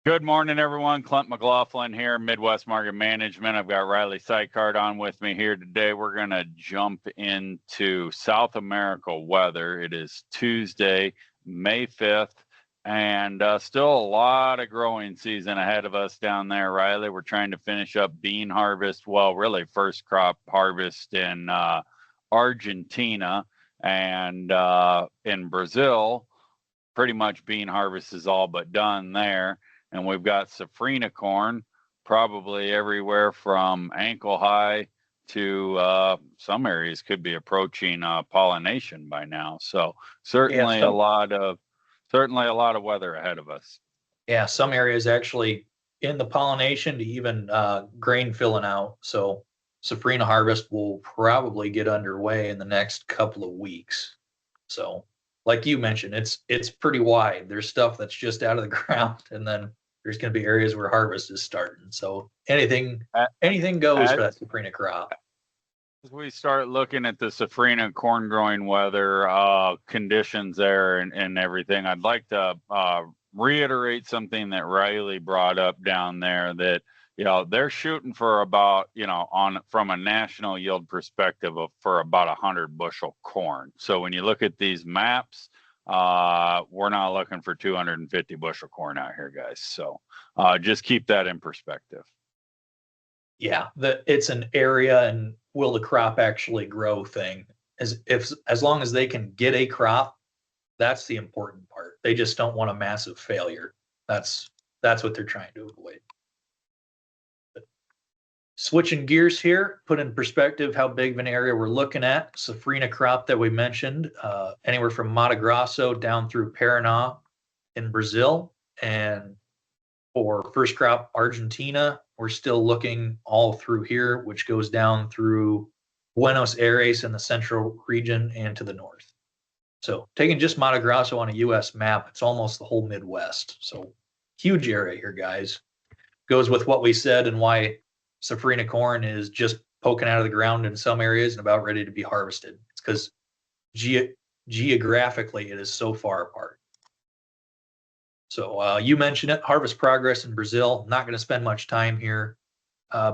Good morning, everyone. Clint McLaughlin here, Midwest Market Management. I've got Riley Sykart on with me here today. We're going to jump into South America weather. It is Tuesday, May 5th, and still a lot of growing season ahead of us down there, Riley. We're trying to finish up bean harvest, well, really first crop harvest in Argentina and in Brazil. Pretty much bean harvest is all but done there. And we've got safrinha corn, probably everywhere from ankle high to some areas could be approaching pollination by now. So certainly a lot of weather ahead of us. Yeah, some areas actually in the pollination to even grain filling out. So safrinha harvest will probably get underway in the next couple of weeks. So like you mentioned, it's pretty wide. There's stuff that's just out of the ground, and then there's going to be areas where harvest is starting. So anything goes for that safrinha crop. As we start looking at the safrinha corn growing weather conditions there and everything, I'd like to reiterate something that Riley brought up down there, that they're shooting for about, from a national yield perspective for about 100 bushel corn. So when you look at these maps, we're not looking for 250 bushel corn out here, guys. So just keep that in perspective. Yeah, it's an area and will the crop actually grow thing. As long as they can get a crop, that's the important part. They just don't want a massive failure. That's what they're trying to avoid. Switching gears here, put in perspective how big of an area we're looking at. Safrinha crop that we mentioned, anywhere from Mato Grosso down through Paraná in Brazil. And for first crop Argentina, we're still looking all through here, which goes down through Buenos Aires in the central region and to the north. So taking just Mato Grosso on a U.S. map, it's almost the whole Midwest. So huge area here, guys. Goes with what we said and why safrinha corn is just poking out of the ground in some areas and about ready to be harvested. It's because geographically it is so far apart. So you mentioned it, harvest progress in Brazil. Not going to spend much time here.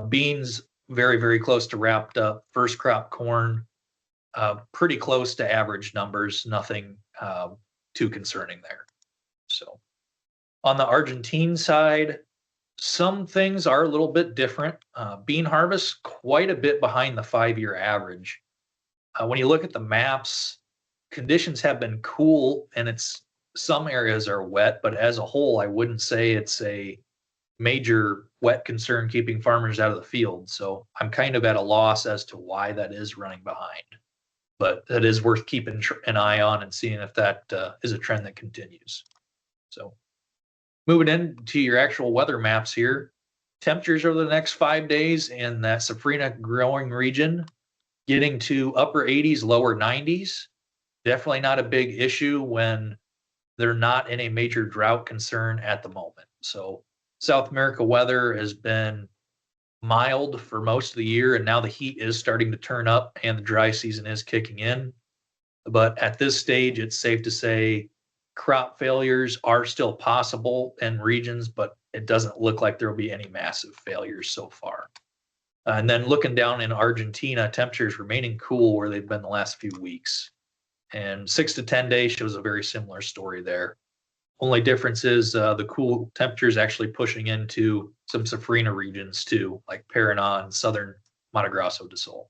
Beans very, very close to wrapped up. First crop corn, pretty close to average numbers. Nothing too concerning there. So on the Argentine side, some things are a little bit different. Bean harvest quite a bit behind the 5-year average. When you look at the maps, conditions have been cool, and some areas are wet, but as a whole, I wouldn't say it's a major wet concern keeping farmers out of the field. So I'm kind of at a loss as to why that is running behind. But that is worth keeping an eye on and seeing if that is a trend that continues. So moving into your actual weather maps here, temperatures over the next 5 days in that safrinha growing region, getting to upper 80s, lower 90s. Definitely not a big issue when they're not in a major drought concern at the moment. So South America weather has been mild for most of the year, and now the heat is starting to turn up and the dry season is kicking in. But at this stage, it's safe to say crop failures are still possible in regions, but it doesn't look like there will be any massive failures so far. And then looking down in Argentina, temperatures remaining cool where they've been the last few weeks. And 6 to 10 days shows a very similar story there. Only difference is the cool temperatures actually pushing into some safrinha regions too, like Paraná and southern Mato Grosso do Sul.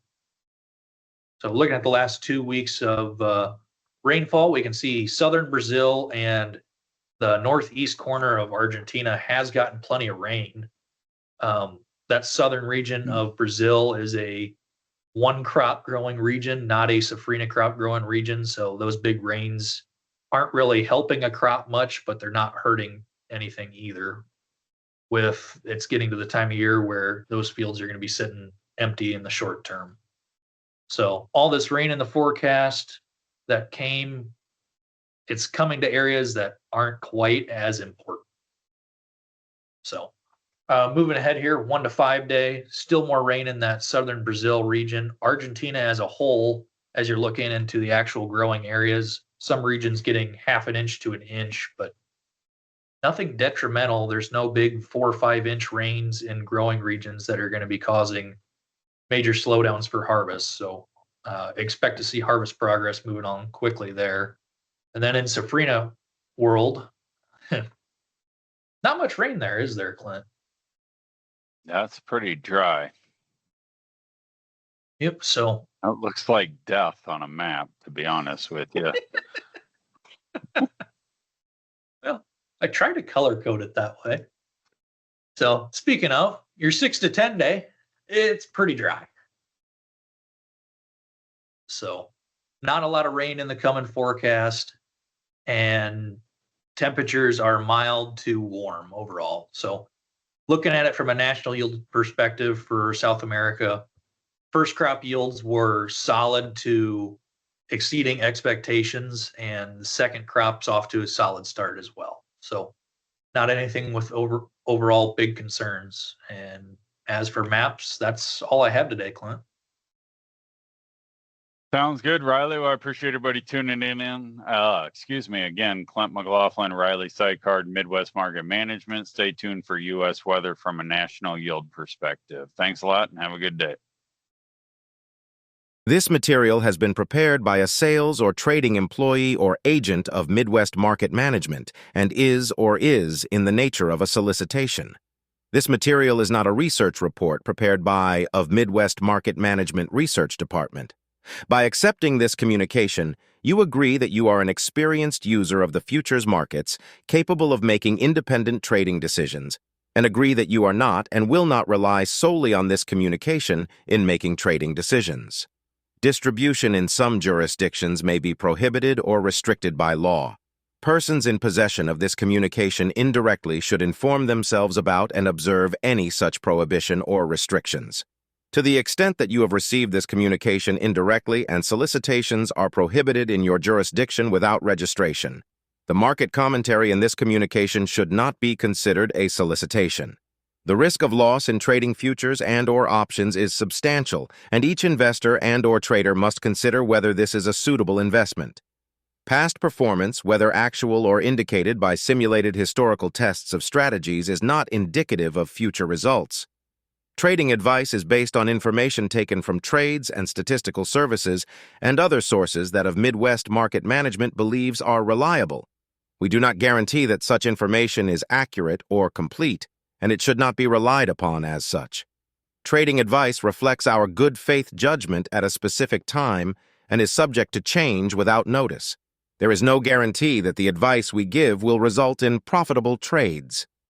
So looking at the last 2 weeks of rainfall, we can see southern Brazil and the northeast corner of Argentina has gotten plenty of rain. That southern region of Brazil is a one crop growing region, not a safrinha crop growing region. So those big rains aren't really helping a crop much, but they're not hurting anything either. With it's getting to the time of year where those fields are going to be sitting empty in the short term. So all this rain in the forecast that came, it's coming to areas that aren't quite as important. So moving ahead here, 1 to 5 day, still more rain in that southern Brazil region. Argentina as a whole, as you're looking into the actual growing areas, some regions getting 1/2 inch to 1 inch, but nothing detrimental. There's no big 4 or 5 inch rains in growing regions that are going to be causing major slowdowns for harvest. So expect to see harvest progress moving on quickly there. And then in Safrinha world, not much rain there, is there, Clint? That's pretty dry. Yep. So It looks like death on a map, to be honest with you. well, I try to color code it that way. So speaking of your 6 to 10 day, it's pretty dry. So not a lot of rain in the coming forecast, and temperatures are mild to warm overall. So looking at it from a national yield perspective for South America, first crop yields were solid to exceeding expectations, and the second crop's off to a solid start as well. So not anything with overall big concerns. And as for maps, that's all I have today, Clint. Sounds good, Riley. Well, I appreciate everybody tuning in. Excuse me again, Clint McLaughlin, Riley Sicard, Midwest Market Management. Stay tuned for U.S. weather from a national yield perspective. Thanks a lot and have a good day. This material has been prepared by a sales or trading employee or agent of Midwest Market Management and is in the nature of a solicitation. This material is not a research report prepared by of Midwest Market Management Research Department. By accepting this communication, you agree that you are an experienced user of the futures markets capable of making independent trading decisions, and agree that you are not and will not rely solely on this communication in making trading decisions. Distribution in some jurisdictions may be prohibited or restricted by law. Persons in possession of this communication indirectly should inform themselves about and observe any such prohibition or restrictions. To the extent that you have received this communication indirectly and solicitations are prohibited in your jurisdiction without registration, the market commentary in this communication should not be considered a solicitation. The risk of loss in trading futures and/or options is substantial, and each investor and/or trader must consider whether this is a suitable investment. Past performance, whether actual or indicated by simulated historical tests of strategies, is not indicative of future results. Trading advice is based on information taken from trades and statistical services and other sources that of Midwest Market Management believes are reliable. We do not guarantee that such information is accurate or complete, and it should not be relied upon as such. Trading advice reflects our good faith judgment at a specific time and is subject to change without notice. There is no guarantee that the advice we give will result in profitable trades.